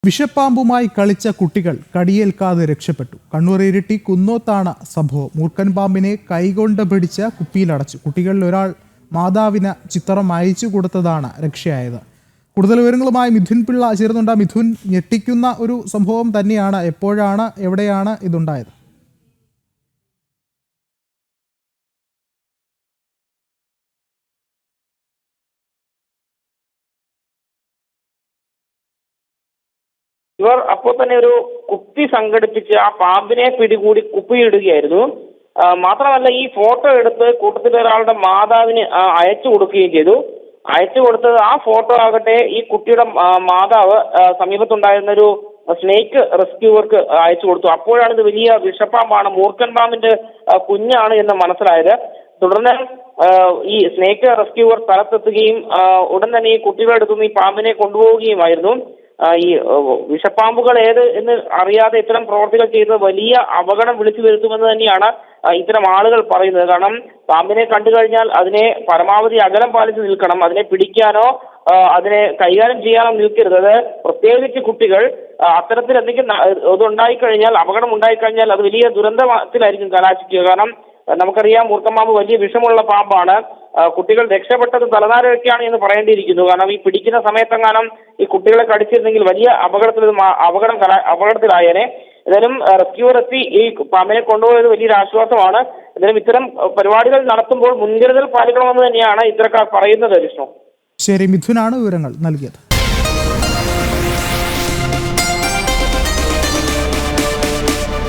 വിഷപ്പാമ്പുമായി കളിച്ച കുട്ടികൾ കടിയേൽക്കാതെ രക്ഷപ്പെട്ടു. കണ്ണൂർ ഇരിട്ടി കുന്നോത്താണ് സംഭവം. മൂർഖൻ പാമ്പിനെ കൈകൊണ്ട് പിടിച്ച് കുപ്പിയിലടച്ചു. കുട്ടികളിൽ ഒരാൾ മാതാവിന് ചിത്രം അയച്ചു കൊടുത്തതാണ് രക്ഷയായത്. കൂടുതൽ വിവരങ്ങളുമായി മിഥുൻ പിള്ള ചേർന്നുണ്ട്. മിഥുൻ, ഞെട്ടിക്കുന്ന ഒരു സംഭവം തന്നെയാണ്. എപ്പോഴാണ്, എവിടെയാണ് ഇതുണ്ടായത്? ഇവർ അപ്പോൾ തന്നെ ഒരു കുപ്പി സംഘടിപ്പിച്ച് ആ പാമ്പിനെ പിടികൂടി കുപ്പിയിടുകയായിരുന്നു. മാത്രമല്ല, ഈ ഫോട്ടോ എടുത്ത് കൂട്ടത്തിലെ ഒരാളുടെ മാതാവിന് അയച്ചു കൊടുക്കുകയും ചെയ്തു. അയച്ചു കൊടുത്തത് ആ ഫോട്ടോ ആകട്ടെ ഈ കുട്ടിയുടെ മാതാവ് സമീപത്തുണ്ടായിരുന്ന ഒരു സ്നേക്ക് റെസ്ക്യൂവർക്ക് അയച്ചു കൊടുത്തു. അപ്പോഴാണ് ഇത് വലിയ വിഷപ്പാമ്പാണ്, മൂർഖൻ പാമ്പിന്റെ കുഞ്ഞാണ് എന്ന് മനസ്സിലായത്. തുടർന്ന് ഈ സ്നേക്ക് റെസ്ക്യൂവർ സ്ഥലത്തെത്തുകയും ഉടൻ തന്നെ ഈ കുട്ടികളുടെ അടുത്തുനിന്ന് ഈ പാമ്പിനെ കൊണ്ടുപോവുകയുമായിരുന്നു. ഈ വിഷപ്പാമ്പുകൾ ഏത് എന്ന് അറിയാതെ ഇത്തരം പ്രവർത്തികൾ ചെയ്ത് വലിയ അപകടം വിളിച്ചു വരുത്തുമെന്ന് തന്നെയാണ് ഇത്തരം ആളുകൾ പറയുന്നത്. കാരണം പാമ്പിനെ കണ്ടു കഴിഞ്ഞാൽ അതിനെ പരമാവധി അകലം പാലിച്ച് നിൽക്കണം. അതിനെ പിടിക്കാനോ അതിനെ കൈകാര്യം ചെയ്യാനോ നിൽക്കരുത്. അത് പ്രത്യേകിച്ച് കുട്ടികൾ അത്തരത്തിൽ എന്തെങ്കിലും ഇതുണ്ടായിക്കഴിഞ്ഞാൽ, അപകടം ഉണ്ടായിക്കഴിഞ്ഞാൽ അത് വലിയ ദുരന്തത്തിലായിരിക്കും കലാശിക്കുക. കാരണം നമുക്കറിയാം, മൂർഖൻ പാമ്പ് വലിയ വിഷമുള്ള പാമ്പാണ്. കുട്ടികൾ രക്ഷപ്പെട്ടത് തലനാരിഴയ്ക്കാണ് എന്ന് പറയേണ്ടിയിരിക്കുന്നു. കാരണം ഈ പിടിക്കുന്ന സമയത്തെങ്ങാനും ഈ കുട്ടികളെ കടിച്ചിരുന്നെങ്കിൽ വലിയ അപകടത്തിലായേനെ. ഏതായാലും റെസ്ക്യൂവർ എത്തി ഈ പാമ്പിനെ കൊണ്ടുപോയത് വലിയൊരു ആശ്വാസമാണ്. ഏതായാലും ഇത്തരം പരിപാടികൾ നടത്തുമ്പോൾ മുൻകരുതൽ പാലിക്കണമെന്ന് തന്നെയാണ് ഇത്തരക്കാർ പറയുന്നത്. വിഷ്ണു, ശരി, മിഥുനാണ് വിവരങ്ങൾ നൽകിയത്.